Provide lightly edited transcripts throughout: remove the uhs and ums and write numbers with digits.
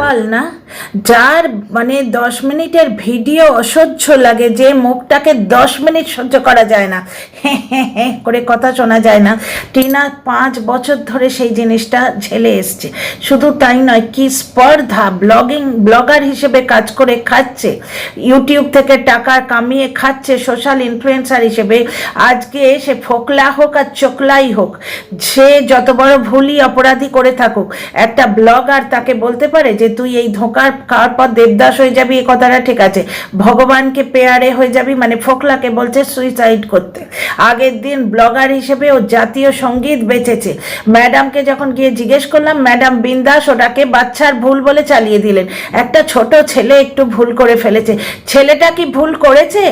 কপাল না, যার মানে 10 মিনিটের ভিডিও অসহ্য লাগে, যে মুখটাকে 10 মিনিট সহ্য করা যায় না, হ্যাঁ করে কথা শোনা যায় না। টিনা 5 বছর ধরে সেই জিনিসটা ঝেলে এসছে। শুধু তাই নয়, কি স্পর্ধা, ব্লগার হিসেবে কাজ করে খাচ্ছে, ইউটিউব থেকে টাকা কামিয়ে খাচ্ছে সোশ্যাল ইনফ্লুয়েন্সার হিসেবে। আজকে সে ফোকলা হোক আর চোকলাই হোক, সে যত বড় ভুলই অপরাধী করে থাকুক, একটা ব্লগার তাকে বলতে পারে যে তুই এই ধোঁকার খাওয়ার পর দেবদাস হয়ে যাবি, এই কথাটা ঠিক আছে, ভগবানকে পেয়ারে হয়ে যাবি, মানে ফোকলাকে বলছে সুইসাইড করতে। আগের দিন ব্লগার হিসেবে ও জাতীয় সঙ্গীত বেচেছে। ম্যাডামকে যখন গিয়ে জিজ্ঞেস করলাম, ম্যাডাম বিন্দাস ওটাকে বাচ্চার ভুল বলে চালিয়ে দিলেন। একটা ছোট ছেলে একটু ভুল করে ফেলেছে, ছেলেটা কি ভুল করেছে?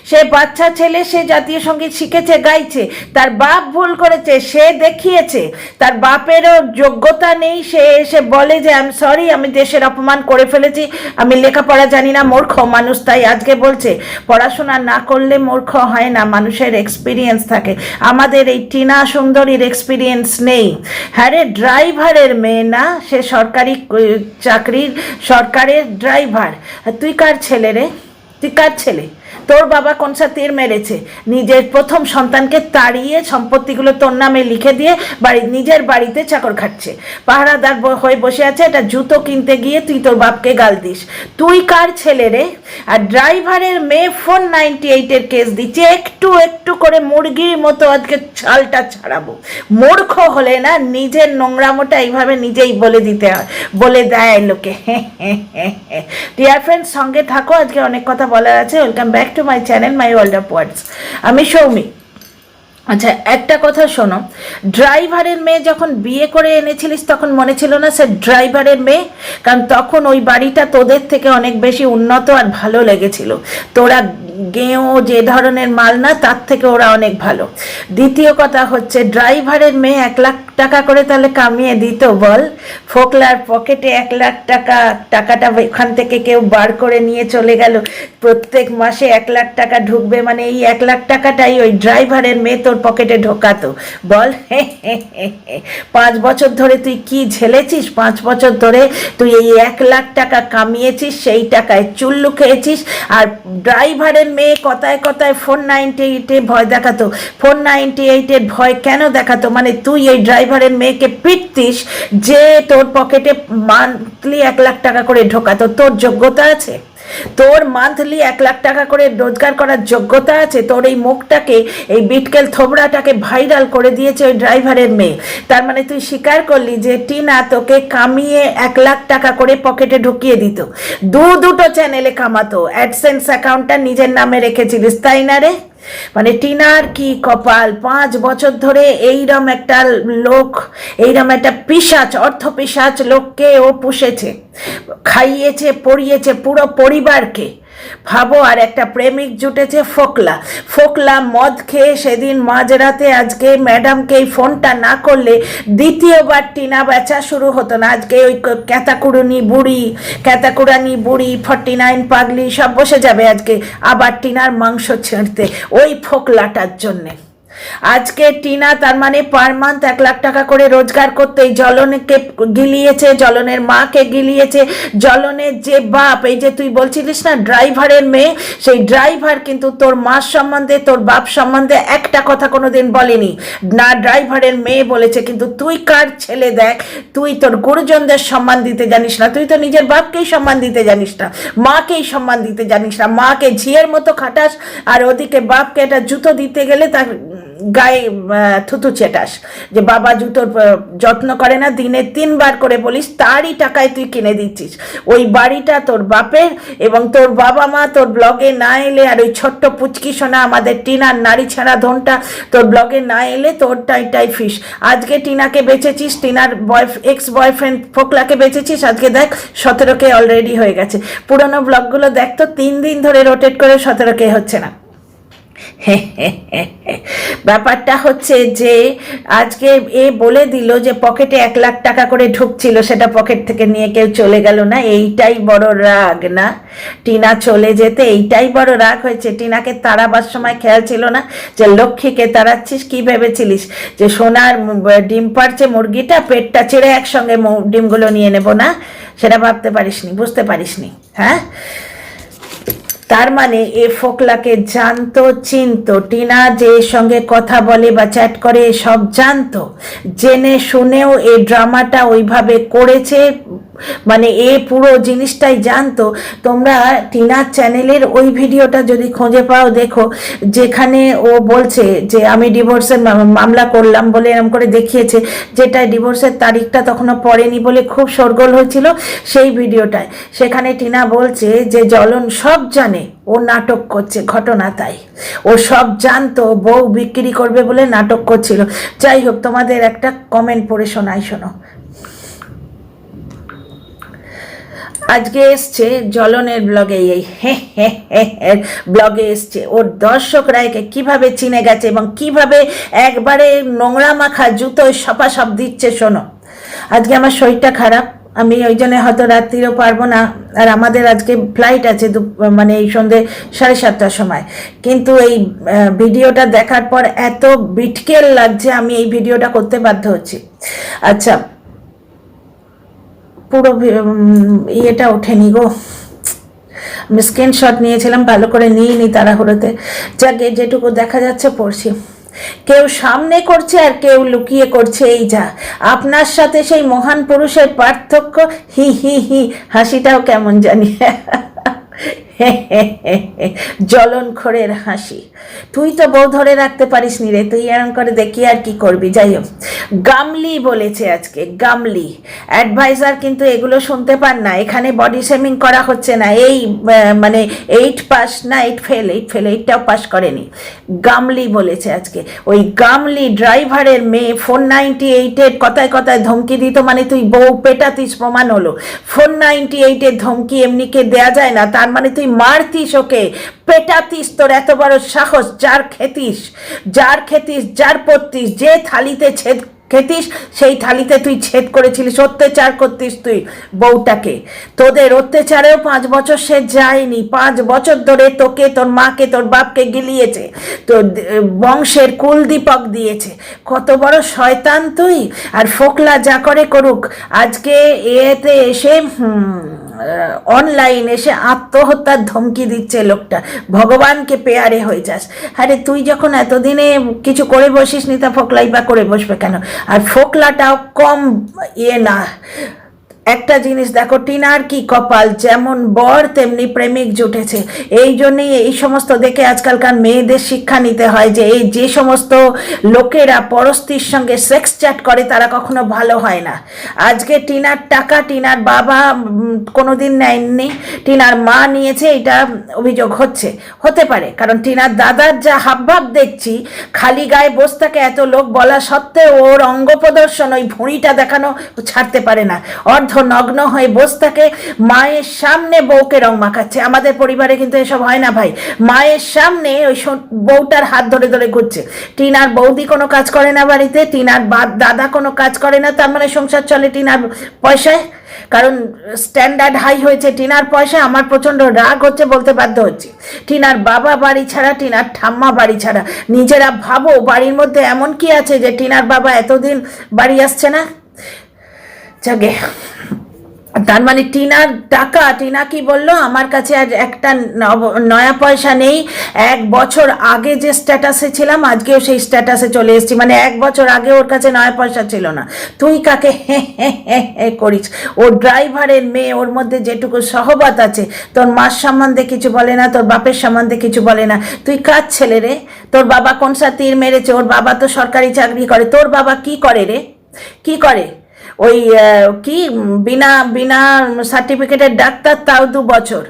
সে বাচ্চা ছেলে, সে জাতীয় সঙ্গীত শিখেছে, গাইছে, তার বাপ ভুল করেছে, সে দেখিয়েছে। তার বাপেরও যোগ্যতা নেই, সে এসে বলে যে আই এম সরি, আমি দেশের অপমান করে ফেলেছি, আমি লেখাপড়া জানি না, মূর্খ মানুষ। তাই আজকে বলছে পড়াশোনা না করলে মূর্খ হয় না, মানুষের এক্সপিরিয়েন্স থাকে। আমাদের এই টিনা সুন্দরীর এক্সপিরিয়েন্স নেই। হ্যাঁ রে, ড্রাইভারের মেয়ে না, সে সরকারি চাকরির, সরকারের ড্রাইভার। তুই কার ছেলে রে? তুই কার ছেলে? তোর বাবা কোনসা তীর মেরেছে? নিজের প্রথম সন্তানকে তাড়িয়ে সম্পত্তিগুলো তোর নামে লিখে দিয়ে নিজের বাড়িতে চাকর খাচ্ছে, পাহারাদার হয়ে বসে আছে। একটা জুতো কিনতে গিয়ে তুই তোর বাপকে গাল দিস। তুই কার ছেলে রে? আর ড্রাইভারের মেয়ে 498-এর কেস দিচ্ছে। একটু একটু করে মুরগির মতো আজকে ছালটা ছাড়াবো। মূর্খ হলে না নিজের নোংরামোটা এইভাবে নিজেই বলে দিতে হয়, বলে দেয় লোকে। ডিয়ার ফ্রেন্ডস, সঙ্গে থাকো, আজকে অনেক কথা বলার আছে। Welcome back to my channel, my world of words. আমি সৌমি। আচ্ছা, একটা কথা শোনো, ড্রাইভারের মেয়ে যখন বিয়ে করে এনেছিলিস তখন মনে ছিল না সে ড্রাইভারের মেয়ে? কারণ তখন ওই বাড়িটা তোদের থেকে অনেক বেশি উন্নত আর ভালো লেগেছিল। তোরা গেঁয়ো যে ধরনের মাল না, তার থেকে ওরা অনেক ভালো। দ্বিতীয় কথা হচ্ছে, ড্রাইভারের মেয়ে 1 লাখ টাকা করে তাহলে কামিয়ে দিত বল? ফোকলার পকেটে 1 লাখ টাকা, টাকাটা এখান থেকে কেউ বার করে নিয়ে চলে গেল, প্রত্যেক মাসে 1 লাখ টাকা ঢুকবে, মানে এই 1 লাখ টাকাটাই ওই ড্রাইভারের মেয়ে তোর পকেটে ঢোকাতো বল? 5 বছর ধরে তুই কি ঝেলেছিস? 5 বছর ধরে তুই এই 1 লাখ টাকা কামিয়েছিস, সেই টাকায় চুল্লু খেয়েছিস। আর ড্রাইভারের মেয়ে কথায় কথায় 498-এ ভয় দেখাতো। 498-এর ভয় কেন দেখাতো? মানে তুই এই ড্রাইভারের মেয়েকে পিটতিস যে তোর পকেটে মান্থলি 1 লাখ টাকা করে ঢোকাতো। তোর যোগ্যতা আছে? তোর মান্থলি 1 লাখ টাকা করে রোজগার করার যোগ্যতা আছে? তোর এই মুখটাকে, এই বিটকেল থোবড়াটাকে ভাইরাল করে দিয়েছে ওই ড্রাইভারের মেয়ে। তার মানে তুই স্বীকার করলি যে টিনা তোকে কামিয়ে 1 লাখ টাকা করে পকেটে ঢুকিয়ে দিত, দুটো চ্যানেলে কামাতো, অ্যাডসেন্স অ্যাকাউন্টটা নিজের নামে রেখেছিলিস, তাই না রে? মানে টিনার কি কপাল, 5 বছর ধরে এইরম একটা লোক, এইরম একটা পিশাচ, অর্থ পিশাচ লোককে ও পুষেছে, খাইয়েছে, পড়িয়েছে পুরো পরিবারকে। ভাবো, আর একটা প্রেমিক জুটেছে ফোকলা মদ খেয়ে সেদিন মাঝরাতে আজকে ম্যাডামকে এই ফোনটা না করলে দ্বিতীয়বার টিনা বেচা শুরু হতো না। আজকে ওই ক্যাতাকুড়ানি বুড়ি 49 পাগলি সব বসে যাবে আজকে আবার টিনার মাংস ছেঁড়তে ওই ফোকলাটার জন্যে। আজকে টিনা তার মানে পার মান্থ 1 লাখ টাকা করে রোজগার করতে এই জ্বলনকে গিলিয়েছে, জ্বলনের মাকে গিলিয়েছে। জ্বলনের যে বাপ, এই যে তুই বলছিলিস না ড্রাইভারের মেয়ে, সেই ড্রাইভার কিন্তু তোর মার সম্বন্ধে, তোর বাপ সম্বন্ধে একটা কথা কোনোদিন বলেনি, না ড্রাইভারের মেয়ে বলেছে। কিন্তু তুই কার ছেলে দেখ, তুই তোর গুরুজনদের সম্মান দিতে জানিস না, তুই তো নিজের বাপকেই সম্মান দিতে জানিস না, মাকেই সম্মান দিতে জানিস না, মাকে ঝিয়ের মতো খাটাস, আর ওদিকে বাপকে একটা জুতো দিতে গেলে তার গায়ে থুতু চেটাস যে বাবা জুতোর যত্ন করে না, দিনে 3 বার করে বলিস, তারই টাকায় তুই কিনে দিচ্ছিস। ওই বাড়িটা তোর বাপের, এবং তোর বাবা মা তোর ব্লগে না এলে, আর ওই ছোট্ট পুচকি সোনা আমাদের টিনার নারী ছাড়া ধনটা তোর ব্লগে না এলে তোর টাই ফিস। আজকে টিনাকে বেচেছিস, টিনার এক্স বয়ফ্রেন্ড ফোকলাকে বেচেছিস, আজকে দেখ 17K অলরেডি হয়ে গেছে। পুরোনো ব্লগগুলো দেখ তো, 3 দিন ধরে রোটেট করে 17K হচ্ছে না। ব্যাপারটা হচ্ছে যে আজকে এ বলে দিল যে পকেটে 1 লাখ টাকা করে ঢুকছিল, সেটা পকেট থেকে নিয়ে কেউ চলে গেল না, এইটাই বড় রাগ না? টিনা চলে যেতে এইটাই বড় রাগ হয়েছে? টিনাকে তাড়াবার সময় খেয়াল ছিল না যে লক্ষ্মীকে তাড়াচ্ছিস? কি ভেবেছিলিস যে সোনার ডিম পাড়ছে মুরগিটা, পেটটা ছেড়ে একসঙ্গে ডিমগুলো নিয়ে নেব না? সেটা ভাবতে পারিসনি, বুঝতে পারিসনি, হ্যাঁ? তার মানে এ ফোকলাকে জানতো, চিনতো, টিনা যে সঙ্গে কথা বলে বা চ্যাট করে সব জানতো, জেনে শুনেও এই ড্রামাটা ওইভাবে করেছে, মানে এ পুরো জিনিসটাই জানতো। তোমরা টিনার চ্যানেলের ওই ভিডিওটা যদি খুঁজে পাও দেখো, যেখানে ও বলছে যে আমি ডিভোর্সের মামলা করলাম বলে এরকম করে দেখিয়েছে, যেটা ডিভোর্সের তারিখটা তখনও পড়েনি বলে খুব শোরগোল হয়েছিল সেই ভিডিওটায়। সেখানে টিনা বলছে যে জ্বলন সব জানে, ও নাটক করছে, ঘটনা তাই। ও সব জানতো, বউ বিক্রি করবে বলে নাটক করছিল। যাই হোক, তোমাদের একটা কমেন্ট পড়ে শোনাই, শোনো। আজকে এসছে জ্বলনের ব্লগে, এই ব্লগে এসছে ওর দর্শকরা একে কিভাবে চিনে গেছে এবং কিভাবে একবারে নোংরা মাখা জুতোয় সপাসপ দিচ্ছে, শোনো। আজকে আমার শরীরটা খারাপ, আমি ওই জন্য হয়তো রাত্রিও পারবো না, আর আমাদের আজকে ফ্লাইট আছে মানে এই সন্ধ্যে 7:30টার সময়। কিন্তু এই ভিডিওটা দেখার পর এত বিটকেল লাগছে, আমি এই ভিডিওটা করতে বাধ্য হচ্ছি। আচ্ছা, পুরো ইয়েটা ওঠেনি গো, আমি স্ক্রিনশট নিয়েছিলাম, ভালো করে নিইনি তাড়াহুড়োতে। যাকে যেটুকু দেখা যাচ্ছে পড়ছি। কেউ সামনে করছে আর কেউ লুকিয়ে করছে, এই যা আপনার সাথে সেই মহান পুরুষের পার্থক্য। হি হি হি, হাসিটাও কেমন জানি। জ্বলনখোরের হাসি। তুই তো বউ ধরে রাখতে পারিস নি রে, তুই এরম করে দেখি আর কি করবি। যাই হোক, গামলি বলেছে আজকে, গামলি অ্যাডভাইজার কিন্তু এগুলো শুনতে পান না, এখানে বডি শেমিং করা হচ্ছে না। এই মানে 8 পাস না 8 ফেল, 8টাও পাস করেনি। গামলি বলেছে আজকে। ওই গামলি ড্রাইভারের মেয়ে 498-এর কথায় কথায় ধমকি দিত, মানে তুই বউ পেটাতিস, প্রমাণ হলো। 498-এর ধমকি এমনিকে দেয়া যায় না, তার মানে তুই মারতিস ওকে, পেটাতিস, তোর এত বড় সাহস। যার খেতিস, যার পড়তিস, যে থালিতে খেতিস সেই থালিতে তুই ছেদ করেছিলিস, অত্যাচার করতিস তুই বউটাকে। তোদের অত্যাচারেও 5 বছর সে যায়নি, 5 বছর ধরে তোকে, তোর মাকে, তোর বাপকে গিলিয়েছে, তোর বংশের কুলদীপক দিয়েছে। কত বড় শয়তান তুই। আর ফোকলা যা করে করুক, আজকে এতে এসে অনলাইন এসে আত্মহত্যার ধমকি দিচ্ছে লোকটা। ভগবানকে পেয়ারে হয়ে যাস। আরে তুই যখন এতদিনে কিছু করে বসিস নি, তা ফোকলাই বা করে বসবে কেন? আর ফোকলাটাও কম না। একটা জিনিস দেখো, টিনার কি কপাল, যেমন বর তেমনি প্রেমিক জুটেছে। এই জন্যই এই সমস্ত দেখে আজকালকার মেয়েদের শিক্ষা নিতে হয় যে এই যে সমস্ত লোকেরা পরস্ত্রীর সঙ্গে সেক্স চ্যাট করে তারা কখনো ভালো হয় না। আজকে টিনার টাকা টিনার বাবা কোনোদিন নেয়নি, টিনার মা নিয়েছে, এটা অভিযোগ হতে পারে, কারণ টিনার দাদার যা হাবভাব দেখছি, খালি গায়ে বসে থাকে, এত লোক বলা সত্ত্বেও ওর অঙ্গ প্রদর্শন, ওই ভুঁড়িটা দেখানো ছাড়তে পারে না, নগ্ন হয়ে বসে থাকে, মায়ের সামনে বউকে রং মাখাচ্ছে। আমাদের পরিবারে কিন্তু এসব হয় না ভাই, মায়ের সামনে ওই বউটার হাত ধরে ধরে ঘুরছে। টিনার বৌদি কোনো কাজ করে না বাড়িতে, টিনার দাদা কোনো কাজ করে না, তার মানে সংসার চলে টিনার পয়সায়, কারণ স্ট্যান্ডার্ড হাই হয়েছে টিনার পয়সায়। আমার প্রচণ্ড রাগ হচ্ছে, বলতে বাধ্য হচ্ছি, টিনার বাবা বাড়ি ছাড়া, টিনার ঠাম্মা বাড়ি ছাড়া। নিজেরা ভাবো, বাড়ির মধ্যে এমন কি আছে যে টিনার বাবা এতদিন বাড়ি আসছে না? জাগে, তার মানে টিনার টাকা, টিনা কি বললো, আমার কাছে আজ একটা নয়া পয়সা নেই, 1 বছর আগে যে স্ট্যাটাসে ছিলাম আজকেও সেই স্ট্যাটাসে চলে এসেছি, মানে 1 বছর আগে ওর কাছে নয়া পয়সা ছিল না। তুই কাকে করিস? ও ড্রাইভারের মেয়ে, ওর মধ্যে যেটুকু সহবত আছে, তোর মার সম্বন্ধে কিছু বলে না, তোর বাপের সম্বন্ধে কিছু বলে না। তুই কার ছেলে রে? তোর বাবা কোন তীর মেরেছে? ওর বাবা তো সরকারি চাকরি করে। তোর বাবা কি করে রে, কি করে? ওই কি বিনা বিনা সার্টিফিকেটের ডাক্তার, তাও 2 বছর।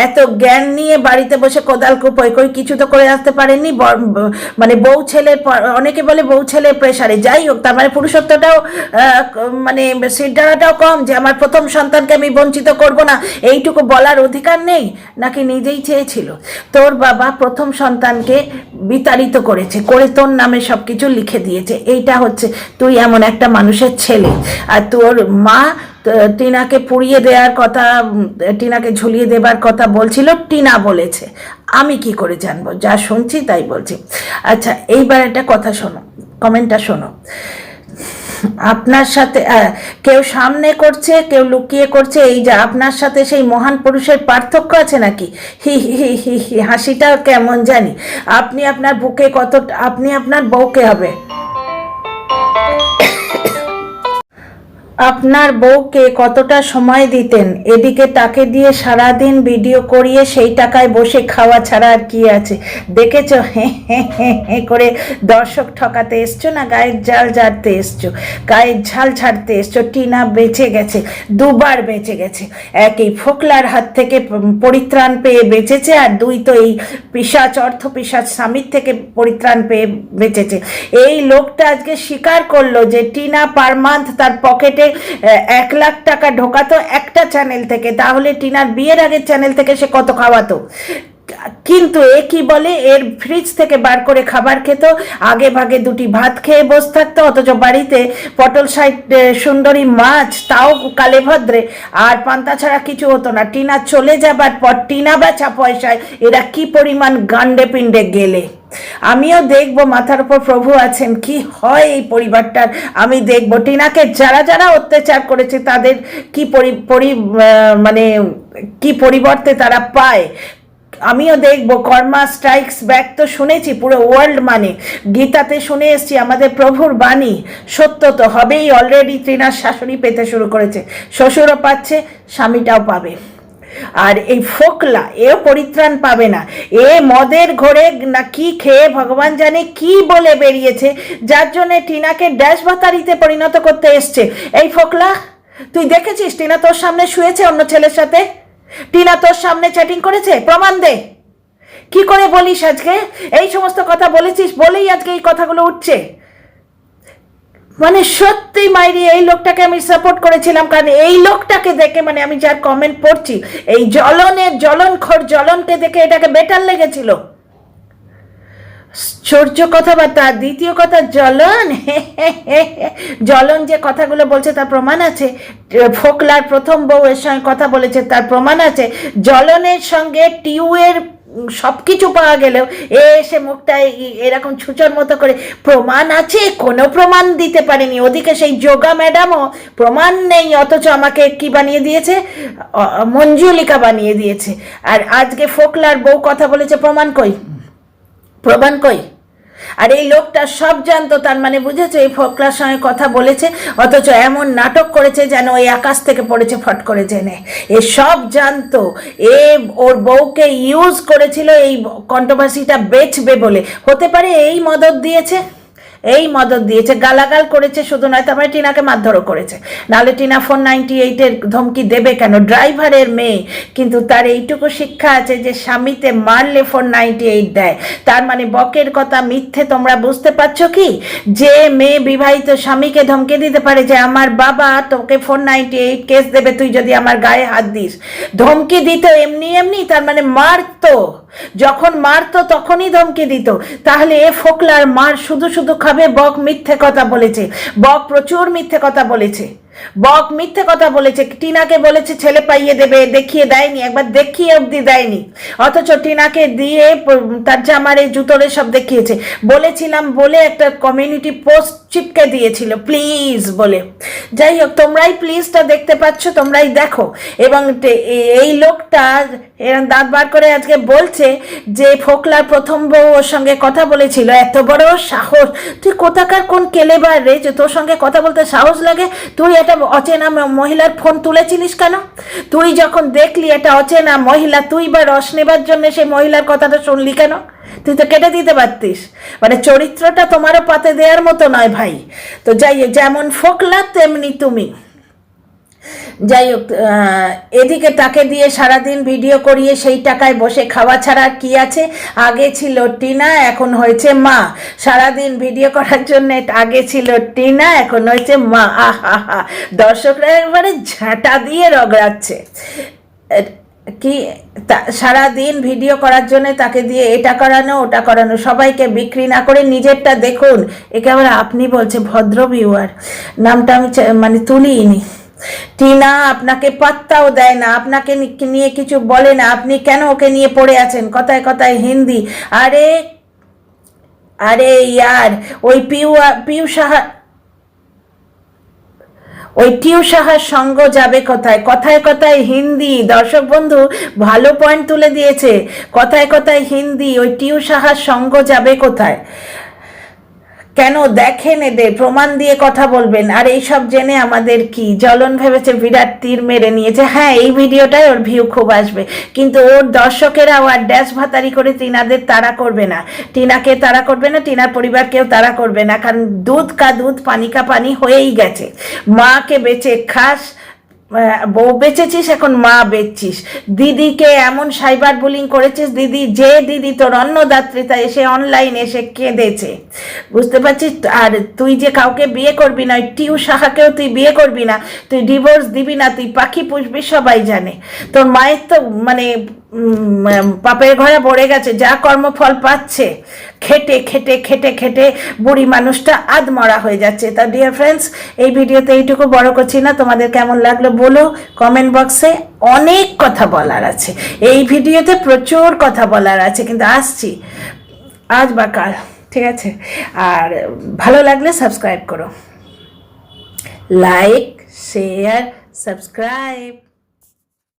এত জ্ঞান নিয়ে বাড়িতে বসে কোদাল কুপোয়, কই কিছু তো করে আসতে পারেনি। মানে বউ ছেলের, অনেকে বলে বউ ছেলের প্রেশারে, যাই হোক, তার মানে পুরুষত্বটাও মানে সিদ্ধারাটাও কম যে আমার প্রথম সন্তানকে আমি বঞ্চিত করব না, এইটুকু বলার অধিকার নেই, নাকি নিজেই চেয়েছিল? তোর বাবা প্রথম সন্তানকে বিতাড়িত করেছে, করে তোর নামে সব কিছু লিখে দিয়েছে। এইটা হচ্ছে তুই এমন একটা মানুষের ছেলে। আর তোর মা টিনাকে পুড়িয়ে দেওয়ার কথা, টিনাকে ঝুলিয়ে দেবার কথা বলছিল, টিনা বলেছে। আমি কি করে জানবো? যা শুনছি তাই বলছি। আচ্ছা, এইবার একটা কথা শোনো, কমেন্টটা শোনো। আপনার সাথে কেউ সামনে করছে, কেউ লুকিয়ে করছে, এই যে আপনার সাথে সেই মহান পুরুষের পার্থক্য আছে নাকি? হি হি হি হি, হাসিটা কেমন জানি। আপনি আপনার বুকে কত, আপনি আপনার বউকে হবে, আপনার বউকে কতটা সময় দিতেন? এদিকে তাকে দিয়ে সারাদিন ভিডিও করিয়ে সেই টাকায় বসে খাওয়া ছাড়া আর কি আছে? দেখেছো, হে করে দর্শক ঠকাতে এসছো না গায়ের জাল ঝাড়তে এসছো, গায়ের ঝাল ছাড়তে এসছো। টিনা বেঁচে গেছে, 2 বার বেঁচে গেছে। এক, এই ফোকলার হাত থেকে পরিত্রাণ পেয়ে বেঁচেছে, আর 2 তো এই পিশাচ, অর্থ পিশাচ স্বামীর থেকে পরিত্রাণ পেয়ে বেঁচেছে। এই লোকটা আজকে স্বীকার করলো যে টিনা পার মান্থ তার পকেটে 1 লাখ টাকা ঢোকাতো একটা চ্যানেল থেকে, তাহলে টিনার বিয়ের আগের চ্যানেল থেকে সে কত খাওয়াতো। কিন্তু এ কি বলে, এর ফ্রিজ থেকে বার করে খাবার খেত, আগে ভাগে 2টি ভাত খেয়ে বসে থাকতো, অথচ বাড়িতে পটল সাইড সুন্দরী মাছ, তাও কালে ভদ্রে, আর পান্তা ছাড়া কিছু হতো না। টিনা চলে যাবার পর টিনা বেচা পয়সায় এরা কি পরিমাণ গান্ডে পিণ্ডে গেলে। আমিও দেখবো, মাথার উপর প্রভু আছেন, কি হয় এই পরিবারটার। আমি দেখবো টিনাকে যারা যারা অত্যাচার করেছে তাদের কি মানে কি পরিবর্তে তারা পায়। আমিও দেখবো। কর্মা স্ট্রাইকস ব্যাক তো শুনেছি পুরো ওয়ার্ল্ড, মানে গীতাতে শুনে এসছি, আমাদের প্রভুর বাণী সত্য তো হবেই। অলরেডি টিনার শাশুড়ি পেতে শুরু করেছে, শ্বশুরও পাচ্ছে, স্বামীটাও পাবে। আর এই ফোকলা, এও পরিত্রাণ পাবে না। এ মদের ঘরে না কি খেয়ে ভগবান জানে কি বলে বেরিয়েছে, যার জন্য টিনাকে ড্যাশ ভাতারিতে পরিণত করতে এসছে। এই ফোকলা, তুই দেখেছিস টিনা তোর সামনে শুয়েছে অন্য ছেলের সাথে? টিনা তোর সামনে চ্যাটিং করেছে? প্রমাণ দে। কি করে বলিস আজকে এই সমস্ত কথা বলেছিস বলেই আজকে এই কথাগুলো উঠছে? মানে সত্যি মাইরি, এই লোকটাকে আমি সাপোর্ট করেছিলাম, কারণ এই লোকটাকে দেখে, মানে আমি যার কমেন্ট পড়ছি, এই জ্বলনখোর জ্বলনকে দেখে এটাকে বেটার লেগেছিল। আশ্চর্য কথাবার্তা। দ্বিতীয় কথা, জ্বলন যে কথাগুলো বলছে তার প্রমাণ আছে। ফোকলার প্রথম বউ এর সঙ্গে কথা বলেছে, তার প্রমাণ আছে। জ্বলনের সঙ্গে টিউয়ের সবকিছু পাওয়া গেলেও এসে মুখটা এরকম ছুঁচোর মতো করে, প্রমাণ আছে? কোনো প্রমাণ দিতে পারেনি। ওদিকে সেই যোগা ম্যাডামও প্রমাণ নেই, অথচ আমাকে কি বানিয়ে দিয়েছে, মঞ্জুলিকা বানিয়ে দিয়েছে। আর আজকে ফোকলার বউ কথা বলেছে, প্রমাণ কই? প্রমাণ কই? আর এই লোকটা সব জানতো, তার মানে বুঝেছো এই ফোকলার সঙ্গে কথা বলেছে, অথচ এমন নাটক করেছে যেন ওই আকাশ থেকে পড়েছে ফট করে জেনে। এ সব জানতো, এ ওর বউকে ইউজ করেছিল এই কন্ট্রোভার্সিটা বেচবে বলে। হতে পারে এই মদত দিয়েছে, এই মদত দিয়েছে, গালাগাল করেছে শুধু নয়, তারপরে টিনাকে মারধরও করেছে। নাহলে টিনা 498-এর ধমকি দেবে কেন? ড্রাইভারের মেয়ে, কিন্তু তার এইটুকু শিক্ষা আছে যে স্বামীতে মারলে 498 দেয়। তার মানে বকের কথা মিথ্যে। তোমরা বুঝতে পারছো কি? যে মেয়ে বিবাহিত স্বামীকে ধমকি দিতে পারে যে আমার বাবা তোকে 498 কেস দেবে তুই যদি আমার গায়ে হাত দিস। ধমকি দিত এমনি এমনি, তার মানে মারতো, যখন মারতো তখনই ধমকি দিত। তাহলে এ ফোকলার মার শুধু শুধু খাবে? বক মিথ্যে কথা বলেছে, বক প্রচুর মিথ্যে কথা বলেছে, বক মিথ্যে কথা বলেছে। টিনাকে বলেছে ছেলে পাইয়ে দেবে, দেখিয়ে দেয়নি, একবার দেখিয়ে অবধি দেয়নি, অথচ টিনাকে দিয়ে তার জামারে জুতোরে সব দেখিয়েছে। বলেছিলাম বলে একটা কমিউনিটি পোস্ট চিপকে দিয়েছিল প্লিজ বলে। যাই হোক, তোমরাই প্লিজটা দেখতে পাচ্ছ, তোমরাই দেখো। এবং এই লোকটা এরকম দাঁত বার করে আজকে বলছে যে ফোকলার প্রথম বউ ওর সঙ্গে কথা বলেছিল। এত বড় সাহস! তুই কোথাকার কোন কেলেবার রে যে তোর সঙ্গে কথা বলতে সাহস লাগে? তুই একটা একটা অচেনা মহিলার ফোন তুলেছিলিস কেন? তুই যখন দেখলি এটা অচেনা মহিলা, তুই বা রস নেবার জন্য সেই মহিলার কথাটা শুনলি কেন? তুই তো কেটে দিতে পারতিস। মানে চরিত্রটা তোমারও পাতে দেওয়ার মতো নয় ভাই। তো যাই হোক, যেমন ফোকলা তেমনি তুমি। যাই হোক, এদিকে তাকে দিয়ে সারাদিন ভিডিও করিয়ে সেই টাকায় বসে খাওয়া ছাড়া আর কি আছে? আগে ছিল টিনা, এখন হয়েছে মা। সারাদিন ভিডিও করার জন্য আগে ছিল টিনা, এখন হয়েছে মা। আহা হা, দর্শকরা একবারে ঝাঁটা দিয়ে রগড়াচ্ছে। কি সারাদিন ভিডিও করার জন্য তাকে দিয়ে এটা করানো ওটা করানো, সবাইকে বিক্রি না করে নিজেরটা দেখুন। একেবারে আপনি বলছে ভদ্র ভিউয়ার, নামটা আমি মানে তুলিনি। টিনা আপনাকে পাত্তাও দেয় না, আপনাকে নিয়ে কিছু বলে না, আপনি কেন ওকে নিয়ে পড়ে আছেন? কথায় কথায় হিন্দি। আরে আরে ইয়ার, ওই পিউ সাহা, ওই টিউ সাহার সঙ্গ যাবে কোথায়? কথায় কথায় হিন্দি। দর্শক বন্ধু ভালো পয়েন্ট তুলে দিয়েছে, কথায় কথায় হিন্দি। ওই টিউ সাহার সঙ্গ যাবে কোথায়? কেন দেখেন, এদের প্রমাণ দিয়ে কথা বলবেন। আর এইসব জেনে আমাদের কি? জ্বলন ভেবেছে বিরাট তীর মেরে নিয়েছে। হ্যাঁ, এই ভিডিওটায় ওর ভিউ খুব আসবে, কিন্তু ওর দর্শকেরাও আর ড্যাশ ভাতারি করে টিনাদের তাড়া করবে না, টিনাকে তাড়া করবে না, টিনার পরিবারকেও তাড়া করবে না। কারণ দুধ কা দুধ পানি কা পানি হয়েই গেছে। মাকে বেচে খাস, বউ বেচেছিস, এখন মা বেচছিস। দিদিকে এমন সাইবার বুলিং করেছিস, দিদি তোর অন্নদাত্রীতা এসে অনলাইন এসে কেঁদেছে, বুঝতে পারছিস? আর তুই যে কাউকে বিয়ে করবি না, টিউ সাহাকেও তুই বিয়ে করবি না, তুই ডিভোর্স দিবি না, তুই পাখি পুষবি, সবাই জানে। তোর মায়ের তো মানে পাপের ঘরে ভরে গেছে, যা কর্মফল পাচ্ছে, খেটে খেটে খেটে খেটে বুড়ি মানুষটা আধমরা হয়ে যাচ্ছে। তা ডিয়ার ফ্রেন্ডস, এই ভিডিওতে এইটুকু বড় করছি না, তোমাদের কেমন লাগলো বলো কমেন্ট বক্সে। অনেক কথা বলার আছে এই ভিডিওতে, প্রচুর কথা বলার আছে, কিন্তু আসছি আজ বা কাল, ঠিক আছে? আর ভালো লাগলে সাবস্ক্রাইব করো, লাইক শেয়ার সাবস্ক্রাইব।